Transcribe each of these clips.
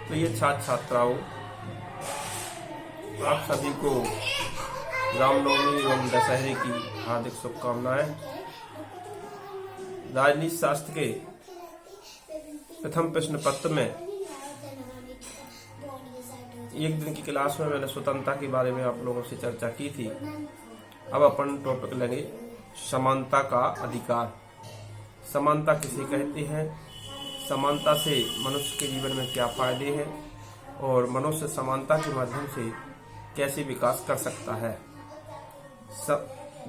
तो ये छात्र छात्राओं, आप सभी को रामनवमी एवं दशहरे की हार्दिक शुभकामनाएं। राजनीति शास्त्र के प्रथम प्रश्न पत्र में एक दिन की क्लास में मैंने स्वतंत्रता के बारे में आप लोगों से चर्चा की थी। अब अपन टॉपिक लेंगे समानता का अधिकार। समानता किसे कहते हैं, समानता से मनुष्य के जीवन में क्या फायदे हैं और मनुष्य समानता के माध्यम से कैसे विकास कर सकता है।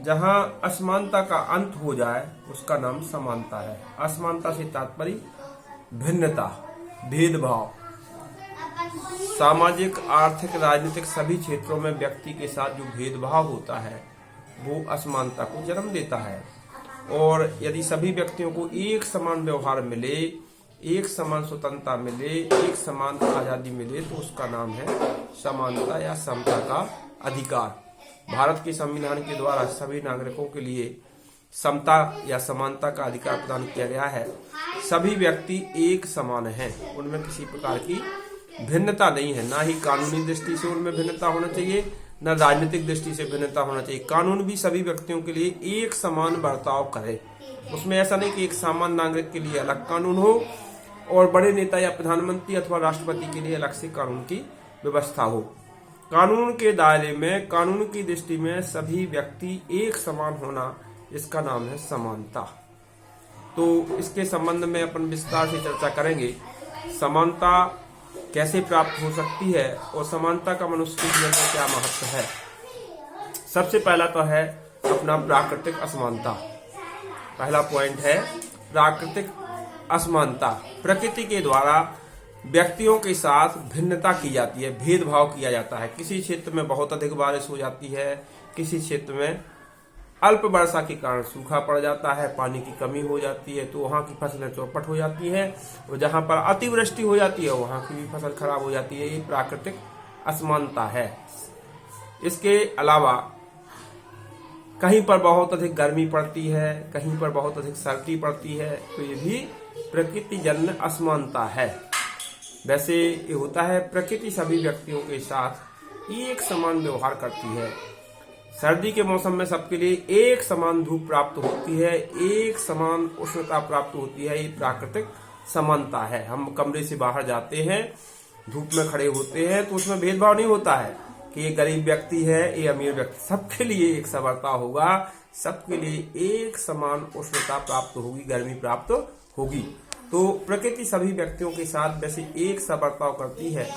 जहां असमानता का अंत हो जाए उसका नाम समानता है। असमानता से तात्पर्य भिन्नता, भेदभाव। सामाजिक, आर्थिक, राजनीतिक सभी क्षेत्रों में व्यक्ति के साथ जो भेदभाव होता है वो असमानता को जन्म देता है। और यदि सभी व्यक्तियों को एक समान व्यवहार मिले, एक समान स्वतंत्रता मिले, एक समान आजादी मिले तो उसका नाम है समानता या समता का अधिकार। भारत के संविधान के द्वारा सभी नागरिकों के लिए समता या समानता का अधिकार प्रदान किया गया है। सभी व्यक्ति एक समान हैं, उनमें किसी प्रकार की भिन्नता नहीं है। ना ही कानूनी दृष्टि से उनमें भिन्नता होना चाहिए, न राजनीतिक दृष्टि से भिन्नता होना चाहिए। कानून भी सभी व्यक्तियों के लिए एक समान बर्ताव करे। उसमें ऐसा नहीं कि एक सामान्य नागरिक के लिए अलग कानून हो और बड़े नेता या प्रधानमंत्री अथवा राष्ट्रपति के लिए अलग से कानून की व्यवस्था हो। कानून के दायरे में, कानून की दृष्टि में सभी व्यक्ति एक समान होना, इसका नाम है समानता। तो इसके संबंध में अपन विस्तार से चर्चा करेंगे। समानता कैसे प्राप्त हो सकती है और समानता का मनुष्य के जीवन में क्या महत्व है। सबसे पहला तो है अपना प्राकृतिक असमानता। पहला पॉइंट है प्राकृतिक असमानता। प्रकृति के द्वारा व्यक्तियों के साथ भिन्नता की जाती है, भेदभाव किया जाता है। किसी क्षेत्र में बहुत अधिक बारिश हो जाती है, किसी क्षेत्र में अल्प वर्षा के कारण सूखा पड़ जाता है, पानी की कमी हो जाती है, तो वहां की फसलें चौपट हो जाती है। और जहां पर अतिवृष्टि हो जाती है वहां की भी फसल खराब हो जाती है। ये प्राकृतिक असमानता है। इसके अलावा कहीं पर बहुत अधिक गर्मी पड़ती है, कहीं पर बहुत अधिक सर्दी पड़ती है, तो ये भी प्रकृतिजन्य असमानता है। वैसे ये होता है, प्रकृति सभी व्यक्तियों के साथ एक समान व्यवहार करती है। सर्दी के मौसम में सबके लिए एक समान धूप प्राप्त होती है, एक समान उष्णता प्राप्त होती है। ये प्राकृतिक समानता है। हम कमरे से बाहर जाते हैं, धूप में खड़े होते हैं तो उसमें भेदभाव नहीं होता है कि ये गरीब व्यक्ति है, ये अमीर व्यक्ति। सबके लिए एक सा बर्ताव होगा, सबके लिए एक समान उष्णता प्राप्त होगी, गर्मी प्राप्त होगी। तो प्रकृति सभी व्यक्तियों के साथ वैसे एक सा बर्ताव करती है।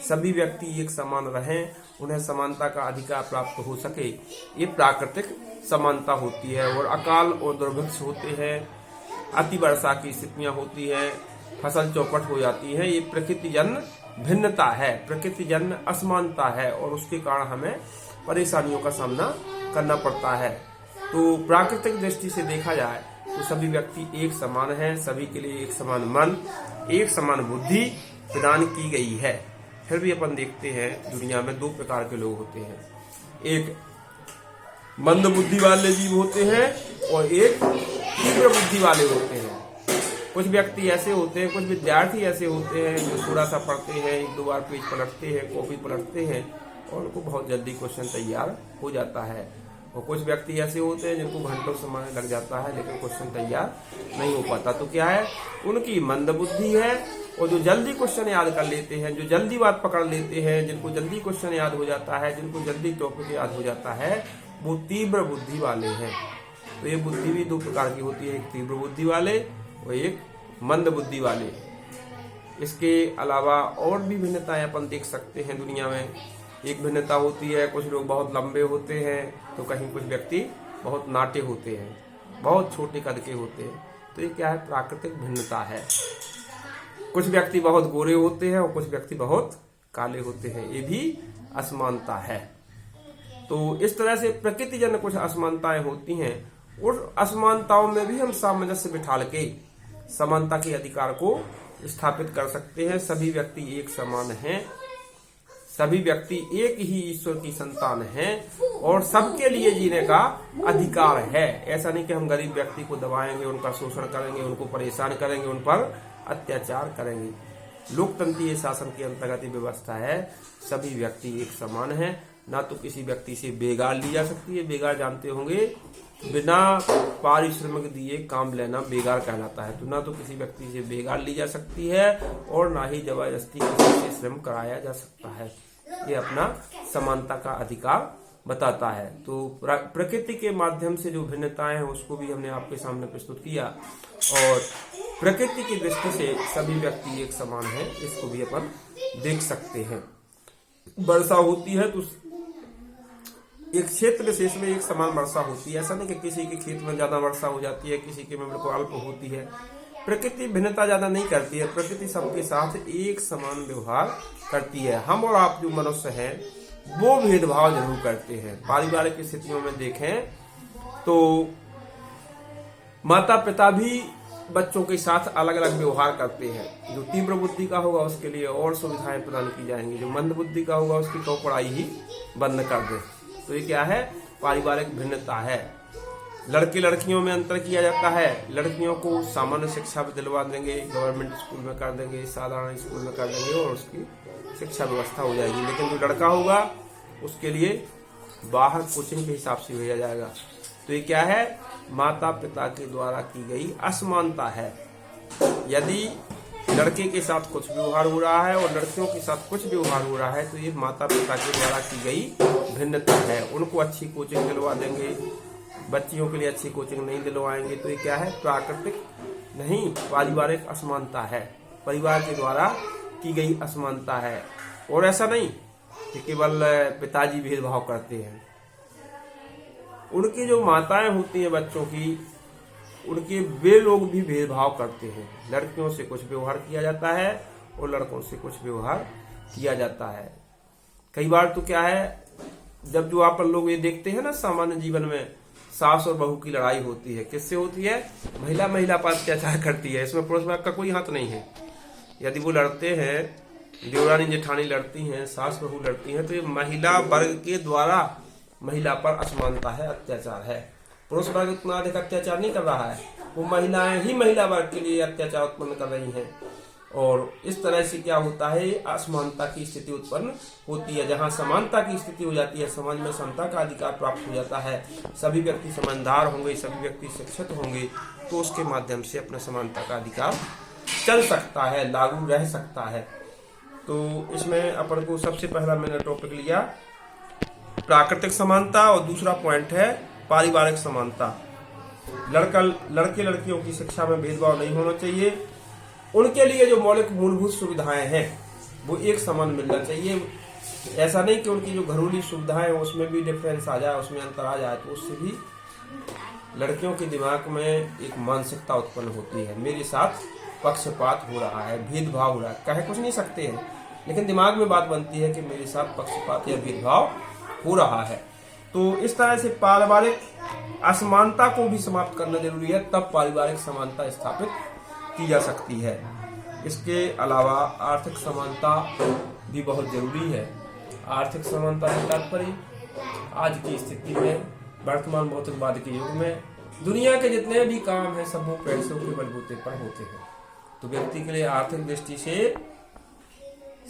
सभी व्यक्ति एक समान रहें, उन्हें समानता का अधिकार प्राप्त हो सके, ये प्राकृतिक समानता होती है। और अकाल और दुर्भिक्ष होते हैं, अति वर्षा की स्थितियां होती हैं, फसल चौपट हो जाती है। ये प्रकृतिजन्य भिन्नता है, प्रकृतिजन्य असमानता है और उसके कारण हमें परेशानियों का सामना करना पड़ता है। तो प्राकृतिक दृष्टि से देखा जाए तो सभी व्यक्ति एक समान हैं, सभी के लिए एक समान मन, एक समान बुद्धि प्रदान की गई है। फिर भी अपन देखते हैं दुनिया में दो प्रकार के लोग होते हैं। एक मंद बुद्धि वाले जीव होते हैं और एक तीव्र बुद्धि वाले होते हैं। कुछ व्यक्ति ऐसे होते हैं, कुछ विद्यार्थी ऐसे होते हैं जो थोड़ा सा पढ़ते हैं, एक दो बार पेज पलटते हैं, कॉपी पलटते हैं और उनको बहुत जल्दी क्वेश्चन तैयार हो जाता है। और कुछ व्यक्ति ऐसे होते हैं जिनको घंटों समय लग जाता है लेकिन क्वेश्चन तैयार नहीं हो पाता। तो क्या है, उनकी मंद बुद्धि है। और जो जल्दी क्वेश्चन याद कर लेते हैं, जो जल्दी बात पकड़ लेते हैं, जिनको जल्दी क्वेश्चन याद हो जाता है, जिनको जल्दी टॉपिक याद हो जाता है, वो तीव्र बुद्धि वाले हैं। तो ये बुद्धि भी दो प्रकार की होती है, एक तीव्र बुद्धि वाले और एक मंद बुद्धि वाले। इसके अलावा और भी भिन्नताएं अपन देख सकते हैं दुनिया में। एक भिन्नता होती है, कुछ लोग बहुत लंबे होते हैं तो कहीं कुछ व्यक्ति बहुत नाटे होते हैं, बहुत छोटे कद के होते हैं। तो ये क्या है, प्राकृतिक भिन्नता है। कुछ व्यक्ति बहुत गोरे होते हैं और कुछ व्यक्ति बहुत काले होते हैं, ये भी असमानता है। तो इस तरह से प्रकृतिजन्य कुछ असमानताएं होती हैं। उस असमानताओं में भी हम सामंजस्य बिठाल के समानता के अधिकार को स्थापित कर सकते हैं। सभी व्यक्ति एक समान हैं, सभी व्यक्ति एक ही ईश्वर की संतान हैं और सबके लिए जीने का अधिकार है। ऐसा नहीं कि हम गरीब व्यक्ति को दबाएंगे, उनका शोषण करेंगे, उनको परेशान करेंगे, उन पर अत्याचार करेंगे। लोकतंत्रीय शासन के अंतर्गत ये व्यवस्था है, सभी व्यक्ति एक समान है। ना तो किसी व्यक्ति से बेगार ली जा सकती है, बेगार जानते होंगे, बिना पारिश्रमिक दिए काम लेना बेगार कहलाता है। तो ना तो किसी व्यक्ति से बेगार ली जा सकती है और ना ही जबरदस्ती किसी से श्रम कराया जा सकता है। ये अपना समानता का अधिकार बताता है। तो प्रकृति के माध्यम से जो भिन्नताएं हैं उसको भी हमने आपके सामने प्रस्तुत किया, और प्रकृति की दृष्टि से सभी व्यक्ति एक समान है, इसको भी अपन देख सकते हैं। वर्षा होती है तो एक क्षेत्र विशेष में एक समान वर्षा होती है, ऐसा नहीं कि किसी के खेत में ज्यादा वर्षा हो जाती है, किसी के में बिल्कुल अल्प होती है। प्रकृति भिन्नता ज्यादा नहीं करती है, प्रकृति सबके साथ एक समान व्यवहार करती है। हम और आप जो मनुष्य हैं वो भेदभाव जरूर करते हैं। पारिवारिक स्थितियों में देखें तो माता पिता भी बच्चों के साथ अलग अलग व्यवहार करते हैं। जो तीव्र बुद्धि का होगा उसके लिए और सुविधाएं प्रदान की जाएंगी, जो मंद बुद्धि का होगा उसकी तो पढ़ाई ही बंद कर दे। तो ये क्या है? पारिवारिक भिन्नता है। लड़के लड़कियों में अंतर किया जाता है। लड़कियों को सामान्य शिक्षा भी दिलवा देंगे, गवर्नमेंट स्कूल में कर देंगे, साधारण स्कूल में कर देंगे और उसकी शिक्षा व्यवस्था हो जाएगी। लेकिन जो लड़का होगा उसके लिए बाहर कोचिंग के हिसाब से भेजा जाएगा। तो ये क्या है? माता पिता के द्वारा की गई असमानता है। यदि लड़के के साथ कुछ व्यवहार हो रहा है और लड़कियों के साथ कुछ व्यवहार हो रहा है तो ये माता पिता के द्वारा की गई भिन्नता है। उनको अच्छी कोचिंग दिलवा देंगे, बच्चियों के लिए अच्छी कोचिंग नहीं दिलवाएंगे। तो ये क्या है? प्राकृतिक नहीं, पारिवारिक असमानता है, परिवार के द्वारा की गई असमानता है। और ऐसा नहीं कि केवल पिताजी भेदभाव करते हैं, उनकी जो माताएं होती हैं बच्चों की, उनके वे लोग भी भेदभाव करते हैं। लड़कियों से कुछ व्यवहार किया जाता है और लड़कों से कुछ व्यवहार किया जाता है। कई बार तो क्या है, जब जो आप लोग ये देखते हैं ना सामान्य जीवन में, सास और बहू की लड़ाई होती है। किससे होती है? महिला महिला पर अत्याचार करती है, इसमें पुरुष वर्ग का कोई हाथ नहीं है। यदि वो लड़ते हैं, देवरानी जेठानी लड़ती हैं, सास बहू लड़ती हैं, तो ये महिला वर्ग के द्वारा महिला पर असमानता है, अत्याचार है। पुरुष वर्ग उतना अधिक अत्याचार नहीं कर रहा है, वो महिलाएं ही महिला वर्ग के लिए अत्याचार उत्पन्न कर रही हैं। और इस तरह से क्या होता है? असमानता की स्थिति उत्पन्न होती है। जहां समानता की स्थिति हो जाती है, समाज में समता का अधिकार प्राप्त हो जाता है, सभी व्यक्ति समझदार होंगे, सभी व्यक्ति शिक्षित होंगे, तो उसके माध्यम से अपना समानता का अधिकार चल सकता है, लागू रह सकता है। तो इसमें अपन को सबसे पहला मैंने टॉपिक लिया प्राकृतिक समानता और दूसरा पॉइंट है पारिवारिक समानता। लड़के लड़कियों की शिक्षा में भेदभाव नहीं होना चाहिए। उनके लिए जो मौलिक मूलभूत सुविधाएं हैं वो एक समान मिलना चाहिए। ऐसा नहीं कि उनकी जो घरेलू सुविधाएं हैं उसमें भी डिफरेंस आ जाए, उसमें अंतर आ जाए, तो उससे भी लड़कियों के दिमाग में एक मानसिकता उत्पन्न होती है, मेरे साथ पक्षपात हो रहा है, भेदभाव हो रहा है। कह कुछ नहीं सकते हैं, लेकिन दिमाग में बात बनती है कि मेरे साथ पक्षपात या भेदभाव हो रहा है। तो इस तरह से पारिवारिक असमानता को भी समाप्त करना जरूरी है, तब पारिवारिक समानता स्थापित की जा सकती है। इसके अलावा आर्थिक समानता भी बहुत जरूरी है। आर्थिक समानता का तात्पर्य आज की स्थिति में, वर्तमान भौतिकवाद के युग में दुनिया के जितने भी काम हैं सब वो पैसों के बलबूते पर होते हैं। तो व्यक्ति के लिए आर्थिक दृष्टि से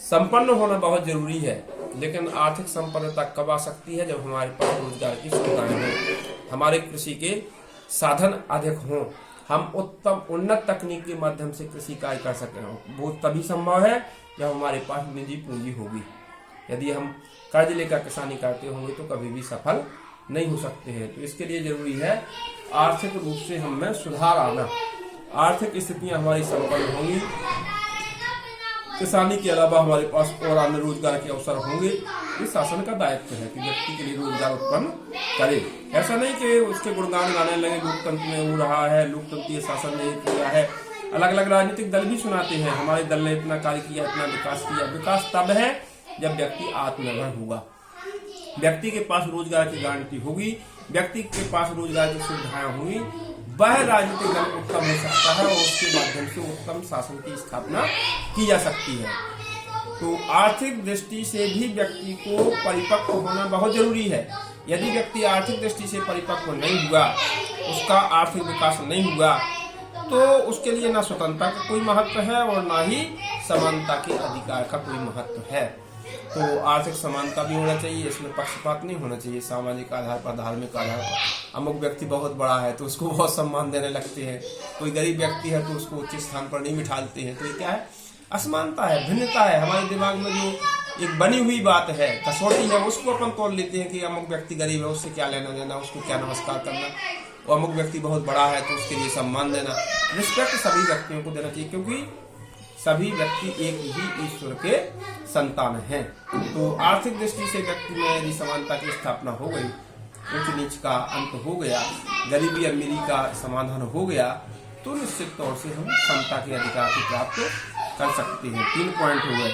संपन्न होना बहुत जरूरी है। लेकिन आर्थिक संपन्नता कब आ सकती है? जब हमारे पास रोजगार की सुविधाएं हों, हमारे कृषि के साधन अधिक हों, हम उत्तम उन्नत तकनीक के माध्यम से कृषि कार्य कर सकें। वो तभी संभव है जब हमारे पास निजी पूंजी होगी। यदि हम कर्ज लेकर किसानी करते होंगे तो कभी भी सफल नहीं हो सकते हैं। तो इसके लिए जरूरी है आर्थिक रूप से हम में सुधार आना, आर्थिक स्थितियां हमारी संपन्न होंगी, किसानी के अलावा हमारे पास और अन्य रोजगार के अवसर होंगे। इस शासन का दायित्व है कि व्यक्ति के लिए रोजगार उत्पन्न करे। ऐसा नहीं कि उसके गुणगान गाने लगे, लोकतंत्र में हो रहा है, लोकतंत्रीय शासन ने किया है। अलग अलग राजनीतिक दल भी सुनाते हैं हमारे दल ने इतना कार्य किया, इतना विकास किया। विकास तब है जब व्यक्ति आत्मनिर्भर होगा, व्यक्ति के पास रोजगार की गारंटी होगी, व्यक्ति के पास रोजगार की सुविधाएं होंगी, वह राजनीतिक दल उत्तम हो सकता है और उसके माध्यम से उत्तम शासन की स्थापना की जा सकती है। तो आर्थिक दृष्टि से भी व्यक्ति को परिपक्व होना बहुत जरूरी है। यदि व्यक्ति आर्थिक दृष्टि से परिपक्व नहीं हुआ, उसका आर्थिक विकास नहीं हुआ, तो उसके लिए ना स्वतंत्रता का कोई महत्व है और ना ही समानता के अधिकार का कोई महत्व है। तो आर्थिक समानता भी होना चाहिए, इसमें पक्षपात नहीं होना चाहिए। सामाजिक आधार पर, धार्मिक आधार पर अमुक व्यक्ति बहुत बड़ा है तो उसको बहुत सम्मान देने लगते हैं, कोई गरीब व्यक्ति है तो उसको उच्च स्थान पर नहीं बिठाते हैं। तो ये क्या है? असमानता है, भिन्नता है। हमारे दिमाग में जो एक बनी हुई बात है, कसौटी है, उसको अपन तोड़ लेते हैं कि अमुक व्यक्ति गरीब है, उससे क्या लेना देना, उसको क्या नमस्कार करना, और अमुक व्यक्ति बहुत बड़ा है तो उसके लिए सम्मान देना। रिस्पेक्ट सभी व्यक्तियों को देना चाहिए, क्योंकि सभी व्यक्ति एक ही ईश्वर के संतान हैं। तो आर्थिक दृष्टि से व्यक्ति में यदि समानता की स्थापना हो गई, ऊंच नीच का अंत हो गया, गरीबी अमीरी का समाधान हो गया, तो निश्चित तौर से हम समता के अधिकार को प्राप्त कर सकते हैं। 3 पॉइंट हो गए।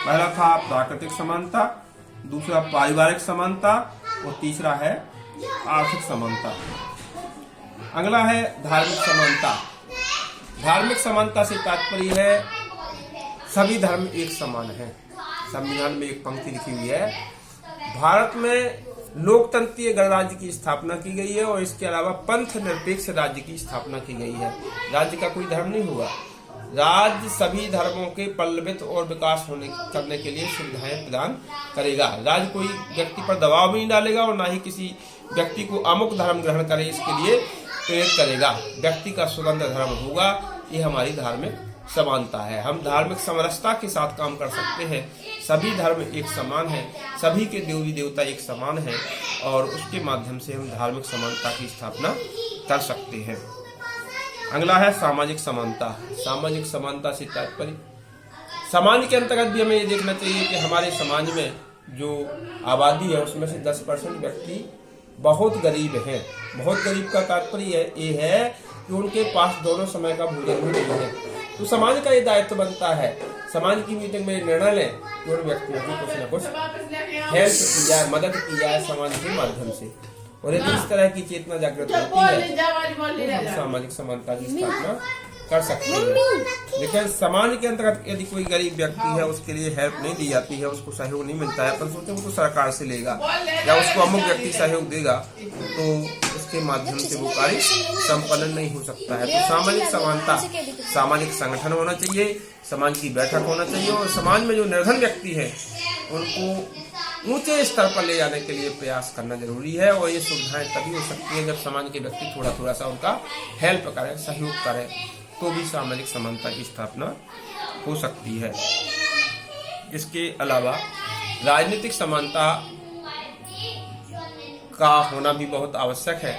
पहला था प्राकृतिक समानता, दूसरा पारिवारिक समानता, और तीसरा है आर्थिक समानता। अगला है धार्मिक समानता। धार्मिक समानता से तात्पर्य है सभी धर्म एक समान है। संविधान में एक पंक्ति लिखी हुई है, भारत में लोकतंत्रीय गणराज्य की स्थापना की गई है और इसके अलावा पंथ निरपेक्ष राज्य की स्थापना की गई है। राज्य का कोई धर्म नहीं हुआ। राज्य सभी धर्मों के पल्लवित और विकास करने के लिए सुविधाएं प्रदान करेगा। राज्य कोई व्यक्ति पर दबाव भी नहीं डालेगा और ना ही किसी व्यक्ति को अमुक धर्म ग्रहण करे इसके लिए प्रेरित करेगा। व्यक्ति का स्वतंत्र धर्म होगा। ये हमारी धार्मिक समानता है। हम धार्मिक समरसता के साथ काम कर सकते हैं। सभी धर्म एक समान है, सभी के देवी देवता एक समान है, और उसके माध्यम से हम धार्मिक समानता की स्थापना कर सकते हैं। अगला है सामाजिक समानता। सामाजिक समानता से तात्पर्य समाज के अंतर्गत भी हमें ये देखना चाहिए कि हमारे समाज में जो आबादी है उसमें से 10% व्यक्ति बहुत गरीब हैं। बहुत गरीब का तात्पर्य ये है कि उनके पास दोनों समय का भोजन भी नहीं है। तो समाज का ये दायित्व बनता है, समाज की मीटिंग में निर्णय लें कि उन व्यक्तियों की कुछ न कुछ हेल्प की जाए, मदद की जाए समाज के माध्यम से। और यदि इस तरह की चेतना जागृत होती है तो हम सामाजिक समानता की स्थापना कर सकते हैं। लेकिन समाज के अंतर्गत यदि कोई गरीब व्यक्ति है, उसके लिए हेल्प नहीं दी जाती है, उसको सहयोग नहीं मिलता है, अपन सोचते हैं वो तो सरकार से लेगा या उसको अमुक व्यक्ति सहयोग देगा, तो उसके माध्यम से वो कार्य संपन्न नहीं हो सकता है। तो सामाजिक समानता, सामाजिक संगठन होना चाहिए, समाज की बैठक होना चाहिए, और समाज में जो निर्धन व्यक्ति है उनको ऊंचे स्तर पर ले जाने के लिए प्रयास करना जरूरी है। और ये सुविधाएं तभी हो सकती है जब समाज के व्यक्ति थोड़ा थोड़ा सा उनका हेल्प करें, सहयोग करें, तो भी सामाजिक समानता की स्थापना हो सकती है। इसके अलावा राजनीतिक समानता का होना भी बहुत आवश्यक है।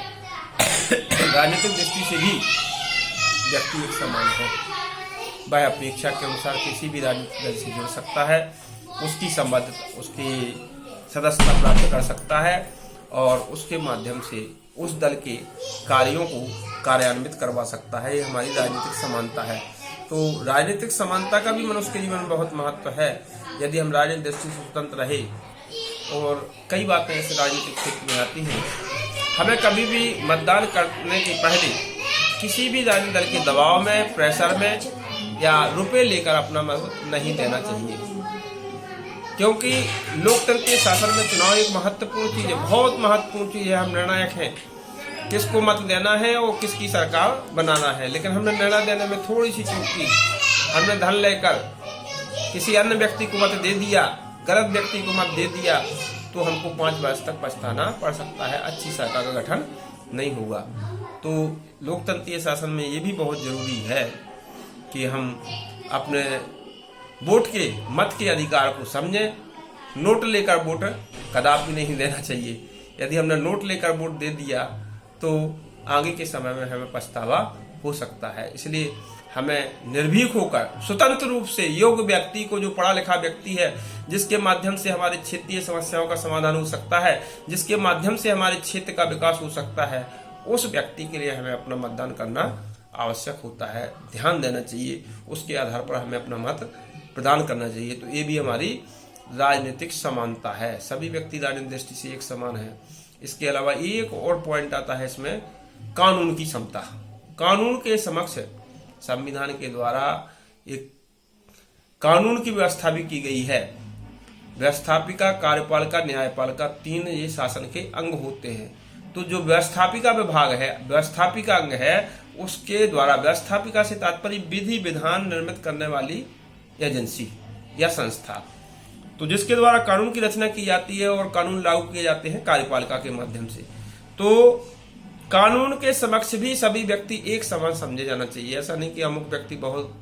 राजनीतिक दृष्टि से भी व्यक्ति एक समान है। वह अपनी इच्छा के अनुसार किसी भी राजनीतिक दल से जुड़ सकता है, उसकी संबद्धता, उसकी सदस्यता प्राप्त कर सकता है और उसके माध्यम से उस दल के कार्यों को कार्यान्वित करवा सकता है। ये हमारी राजनीतिक समानता है। तो राजनीतिक समानता का भी मनुष्य के जीवन में बहुत महत्व है। यदि हम राजनीतिक दृष्टि से स्वतंत्र रहे, और कई बातें ऐसे राजनीतिक क्षेत्र में आती हैं, हमें कभी भी मतदान करने के पहले किसी भी राजनीतिक दल के दबाव में, प्रेशर में या रुपए लेकर अपना मत नहीं देना चाहिए, क्योंकि लोकतंत्रीय शासन में चुनाव एक महत्वपूर्ण चीज है, बहुत महत्वपूर्ण चीज है। हम निर्णायक हैं, किसको मत देना है और किसकी सरकार बनाना है। लेकिन हमने निर्णय देने में थोड़ी सी चूक की, हमने धन लेकर किसी अन्य व्यक्ति को मत दे दिया, गलत व्यक्ति को मत दे दिया, तो हमको 5 वर्ष तक पछताना पड़ सकता है, अच्छी सरकार का गठन नहीं होगा। तो लोकतंत्रीय शासन में ये भी बहुत जरूरी है कि हम अपने वोट के, मत के अधिकार को समझें। नोट लेकर वोट कदापि नहीं देना चाहिए। यदि हमने नोट लेकर वोट दे दिया तो आगे के समय में हमें पछतावा हो सकता है। इसलिए हमें निर्भीक होकर स्वतंत्र रूप से योग्य व्यक्ति को, जो पढ़ा लिखा व्यक्ति है, जिसके माध्यम से हमारे क्षेत्रीय समस्याओं का समाधान हो सकता है, जिसके माध्यम से हमारे क्षेत्र का विकास हो सकता है, उस व्यक्ति के लिए हमें अपना मतदान करना आवश्यक होता है। ध्यान देना चाहिए, उसके आधार पर हमें अपना मत प्रदान करना चाहिए। तो ये भी हमारी राजनीतिक समानता है। सभी व्यक्ति राजनीतिक दृष्टि से एक समान है। इसके अलावा एक और पॉइंट आता है इसमें, कानून की समता। कानून के समक्ष संविधान के द्वारा एक कानून की व्यवस्था भी की गई है। व्यवस्थापिका, कार्यपालिका, न्यायपालिका, 3 ये शासन के अंग होते हैं। तो जो व्यवस्थापिका विभाग है, व्यवस्थापिका अंग है, उसके द्वारा, व्यवस्थापिका से तात्पर्य विधि विधान निर्मित करने वाली एजेंसी या संस्था। तो जिसके द्वारा कानून की रचना की जाती है और कानून लागू किए जाते हैं कार्यपालिका के माध्यम से। तो कानून के समक्ष भी सभी व्यक्ति एक समान समझे जाना चाहिए। ऐसा नहीं कि अमुक व्यक्ति बहुत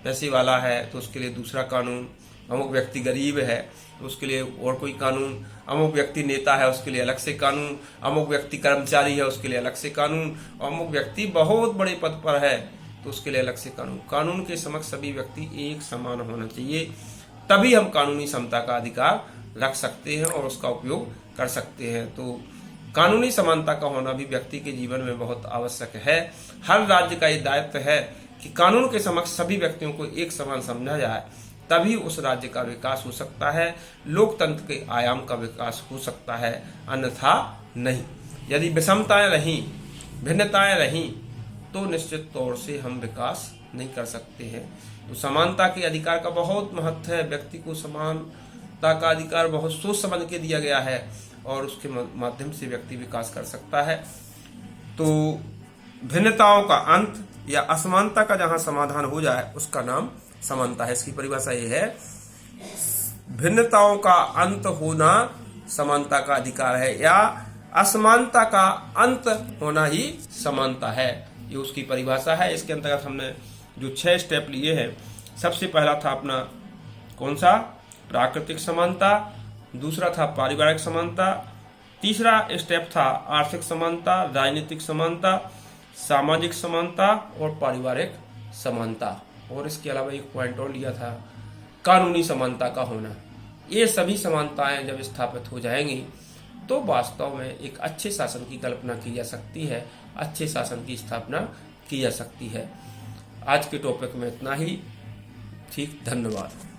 पैसे वाला है तो उसके लिए दूसरा कानून, अमुक व्यक्ति गरीब है तो उसके लिए और कोई कानून, अमुक व्यक्ति नेता है उसके लिए अलग से कानून, अमुक व्यक्ति कर्मचारी है उसके लिए अलग से कानून, अमुक व्यक्ति बहुत बड़े पद पर है तो उसके लिए अलग से कानून। कानून के समक्ष सभी व्यक्ति एक समान होना चाहिए, तभी हम कानूनी समता का अधिकार रख सकते हैं और उसका उपयोग कर सकते हैं। तो कानूनी समानता का होना भी व्यक्ति के जीवन में बहुत आवश्यक है। हर राज्य का ये दायित्व है कि कानून के समक्ष सभी व्यक्तियों को एक समान समझा जाए, तभी उस राज्य का विकास हो सकता है, लोकतंत्र के आयाम का विकास हो सकता है, अन्यथा नहीं। यदि विषमताएं रहीं, भिन्नताएं रहीं, तो निश्चित तौर से हम विकास नहीं कर सकते हैं। तो समानता के अधिकार का बहुत महत्व है। व्यक्ति को समानता का अधिकार बहुत सोच समझ के दिया गया है और उसके माध्यम से व्यक्ति विकास कर सकता है। तो भिन्नताओं का अंत या असमानता का जहां समाधान हो जाए उसका नाम समानता है। इसकी परिभाषा ये है, भिन्नताओं का अंत होना समानता का अधिकार है या असमानता का अंत होना ही समानता है। ये उसकी परिभाषा है। इसके अंतर्गत हमने जो 6 स्टेप लिए हैं, सबसे पहला था अपना कौन सा, प्राकृतिक समानता, दूसरा था पारिवारिक समानता, तीसरा स्टेप था आर्थिक समानता, राजनीतिक समानता, सामाजिक समानता और पारिवारिक समानता। और इसके अलावा एक पॉइंट और लिया था, कानूनी समानता का होना। ये सभी समानताएं जब स्थापित हो जाएंगी तो वास्तव में एक अच्छे शासन की कल्पना की जा सकती है, अच्छे शासन की स्थापना की जा सकती है। आज के टॉपिक में इतना ही। ठीक, धन्यवाद।